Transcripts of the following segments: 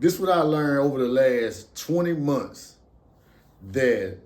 This is what I learned over the last 20 months, that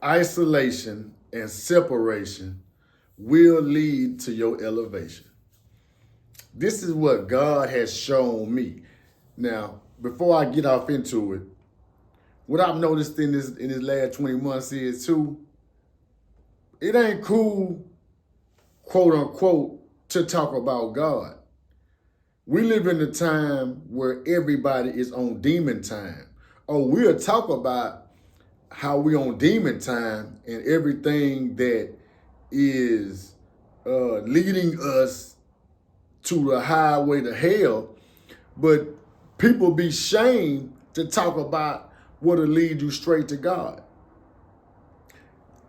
isolation and separation will lead to your elevation. This is what God has shown me. Now, before I get off into it, what I've noticed in this last 20 months is too, it ain't cool, quote unquote, to talk about God. We live in a time where everybody is on demon time. Oh, we'll talk about how we on demon time and everything that is leading us to the highway to hell, but people be shamed to talk about what'll lead you straight to God.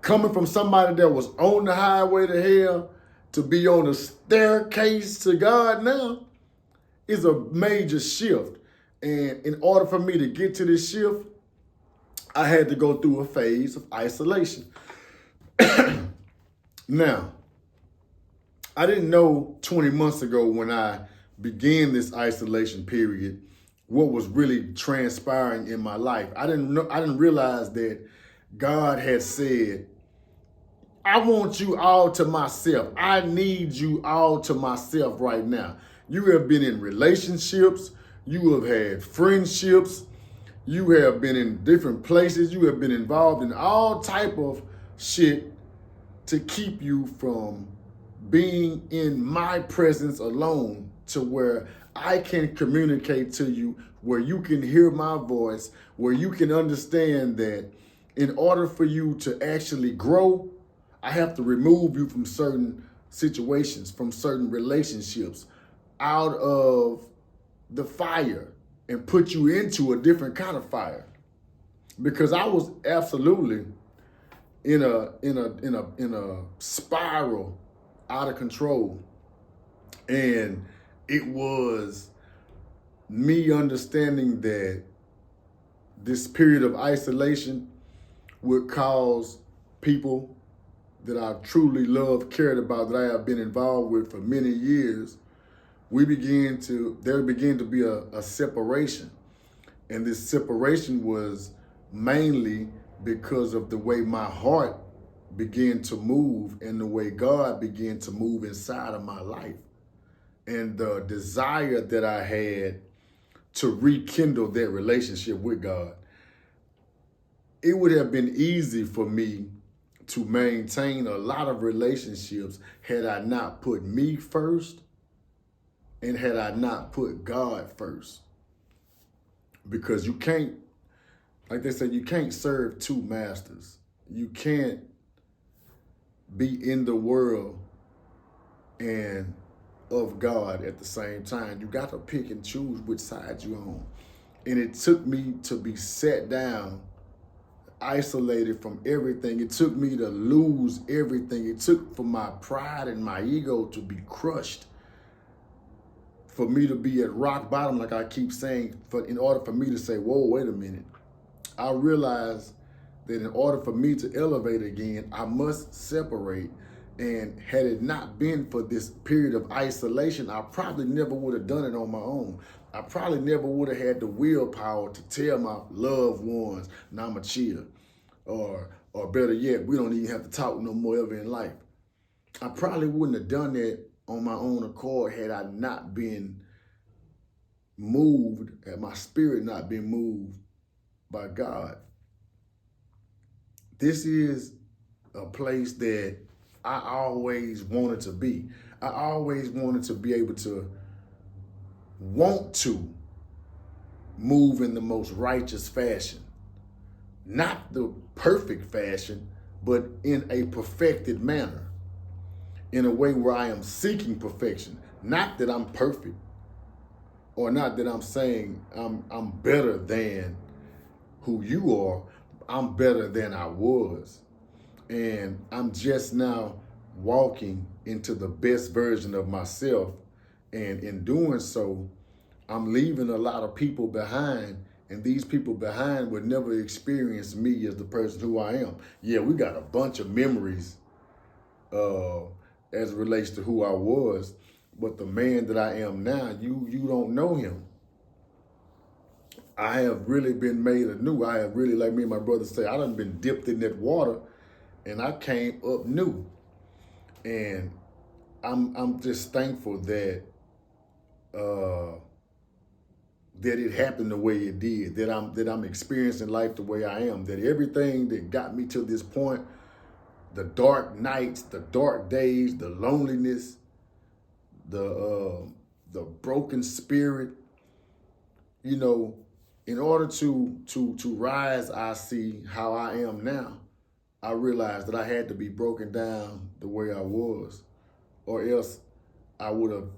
Coming from somebody that was on the highway to hell to be on the staircase to God now is a major shift. And in order for me to get to this shift, I had to go through a phase of isolation. Now, I didn't know 20 months ago when I began this isolation period what was really transpiring in my life. I didn't realize that God had said, I want you all to myself. I need you all to myself right now. You have been in relationships. You have had friendships. You have been in different places. You have been involved in all type of shit to keep you from being in my presence alone, to where I can communicate to you, where you can hear my voice, where you can understand that in order for you to actually grow, I have to remove you from certain situations, from certain relationships, out of the fire and put you into a different kind of fire. Because I was absolutely in a spiral out of control. And it was me understanding that this period of isolation would cause people that I truly loved, cared about, that I have been involved with for many years, there began to be a separation. And this separation was mainly because of the way my heart began to move and the way God began to move inside of my life. And the desire that I had to rekindle that relationship with God. It would have been easy for me to maintain a lot of relationships had I not put me first and had I not put God first. Because you can't, like they said, you can't serve two masters. You can't be in the world and of God at the same time. You got to pick and choose which side you're on. And it took me to be sat down, isolated from everything. It took me to lose everything. It took for my pride and my ego to be crushed, for me to be at rock bottom, like I keep saying, in order for me to say, whoa, wait a minute. I realized that in order for me to elevate again, I must separate. And had it not been for this period of isolation, I probably never would have done it on my own. I probably never would have had the willpower to tell my loved ones, nah, I'ma chill. Or better yet, we don't even have to talk no more ever in life. I probably wouldn't have done that on my own accord had I not been moved, had my spirit not been moved by God. This is a place that I always wanted to be. I always wanted to be able to want to move in the most righteous fashion. Not the perfect fashion, but in a perfected manner. In a way where I am seeking perfection. Not that I'm perfect, or not that I'm saying I'm better than who you are. I'm better than I was. And I'm just now walking into the best version of myself. And in doing so, I'm leaving a lot of people behind. And these people behind would never experience me as the person who I am. Yeah, we got a bunch of memories as it relates to who I was. But the man that I am now, you don't know him. I have really been made anew. I have really, like me and my brother say, I done been dipped in that water and I came up new. And I'm just thankful that uh, that it happened the way it did, that I'm experiencing life the way I am, that everything that got me to this point, the dark nights, the dark days, the loneliness, the broken spirit, you know, in order to rise, I see how I am now. I realized that I had to be broken down the way I was, or else I would have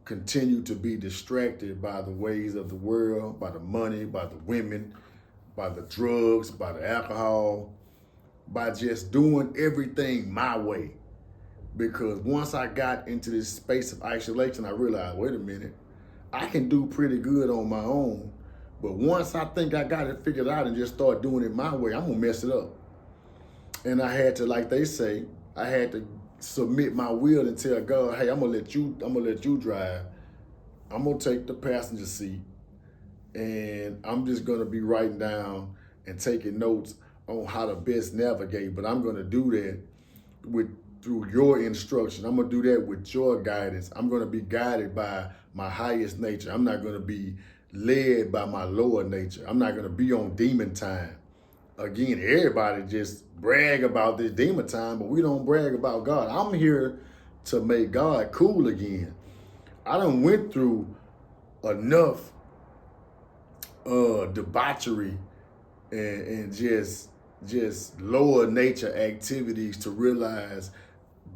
continued to be distracted by the ways of the world, by the money, by the women, by the drugs, by the alcohol, by just doing everything my way. Because once I got into this space of isolation, I realized, wait a minute, I can do pretty good on my own. But once I think I got it figured out and just start doing it my way, I'm gonna mess it up. And I had to, like they say, I had to submit my will and tell God, hey, I'm gonna let you drive. I'm gonna take the passenger seat, and I'm just gonna be writing down and taking notes on how to best navigate. But I'm gonna do that through your instruction. I'm gonna do that with your guidance. I'm gonna be guided by my highest nature. I'm not gonna be led by my lower nature. I'm not gonna be on demon time. Again, everybody just brag about this demon time, but we don't brag about God. I'm here to make God cool again. I done went through enough debauchery and just lower nature activities to realize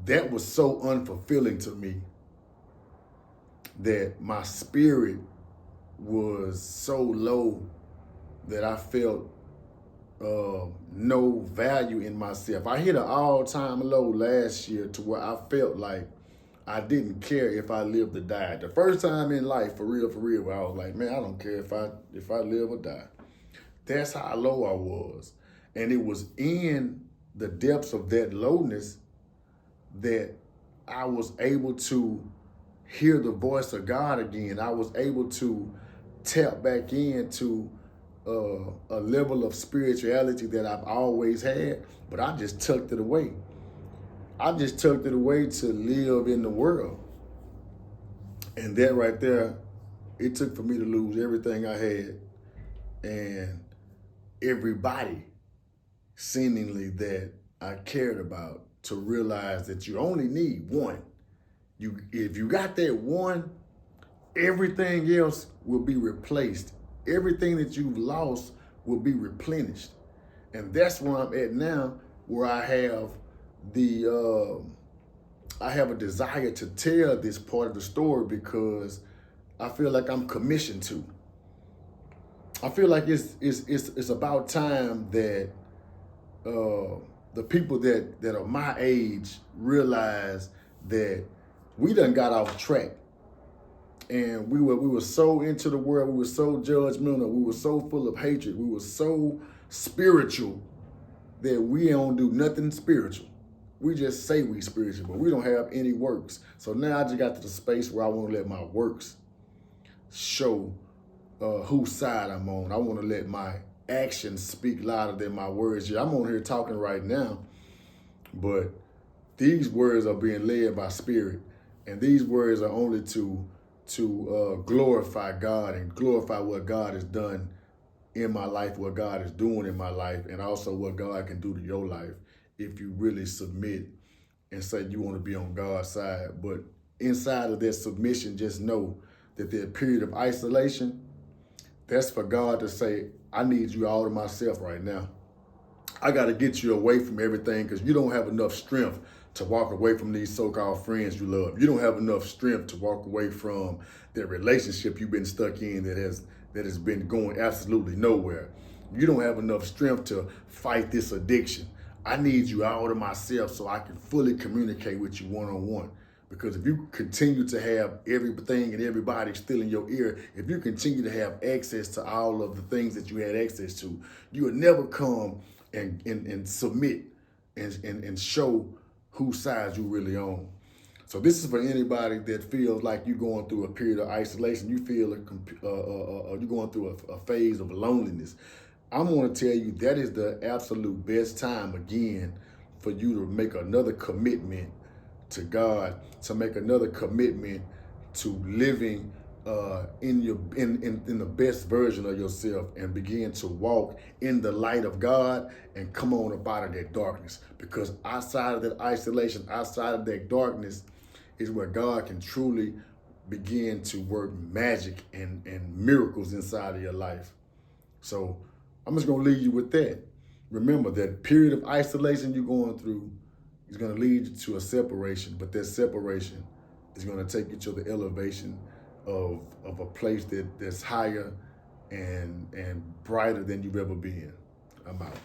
that was so unfulfilling to me, that my spirit was so low that I felt no value in myself. I hit an all-time low last year to where I felt like I didn't care if I lived or died. The first time in life, for real, where I was like, man, I don't care if I live or die. That's how low I was. And it was in the depths of that lowness that I was able to hear the voice of God again. I was able to tap back into a level of spirituality that I've always had, but I just tucked it away. I just tucked it away to live in the world. And that right there, it took for me to lose everything I had and everybody seemingly that I cared about, to realize that you only need one. If you got that one, everything else will be replaced. Everything that you've lost will be replenished. And that's where I'm at now, where I have a desire to tell this part of the story, because I feel like I'm commissioned to. I feel like it's about time that the people that are my age realize that we done got off track. And we were so into the world, we were so judgmental, we were so full of hatred, we were so spiritual that we don't do nothing spiritual. We just say we spiritual, but we don't have any works. So now I just got to the space where I want to let my works show whose side I'm on. I want to let my actions speak louder than my words. Yeah, I'm on here talking right now, but these words are being led by spirit, and these words are only to glorify God and glorify what God has done in my life, what God is doing in my life, and also what God can do to your life if you really submit and say you want to be on God's side. But inside of that submission, just know that that period of isolation, that's for God to say, I need you all to myself right now. I got to get you away from everything, because you don't have enough strength to walk away from these so-called friends you love. You don't have enough strength to walk away from that relationship you've been stuck in that has been going absolutely nowhere. You don't have enough strength to fight this addiction. I need you all to myself so I can fully communicate with you one-on-one. Because if you continue to have everything and everybody still in your ear, if you continue to have access to all of the things that you had access to, you will never come and submit and show whose side you really on. So this is for anybody that feels like you're going through a period of isolation. You feel you're going through a phase of loneliness. I'm going to tell you that is the absolute best time again for you to make another commitment to God, to make another commitment to living in the best version of yourself, and begin to walk in the light of God and come on up out of that darkness. Because outside of that isolation, outside of that darkness, is where God can truly begin to work magic and miracles inside of your life. So I'm just going to leave you with that. Remember that period of isolation you're going through is going to lead you to a separation, but that separation is going to take you to the elevation of a place that's higher and brighter than you've ever been. I'm out.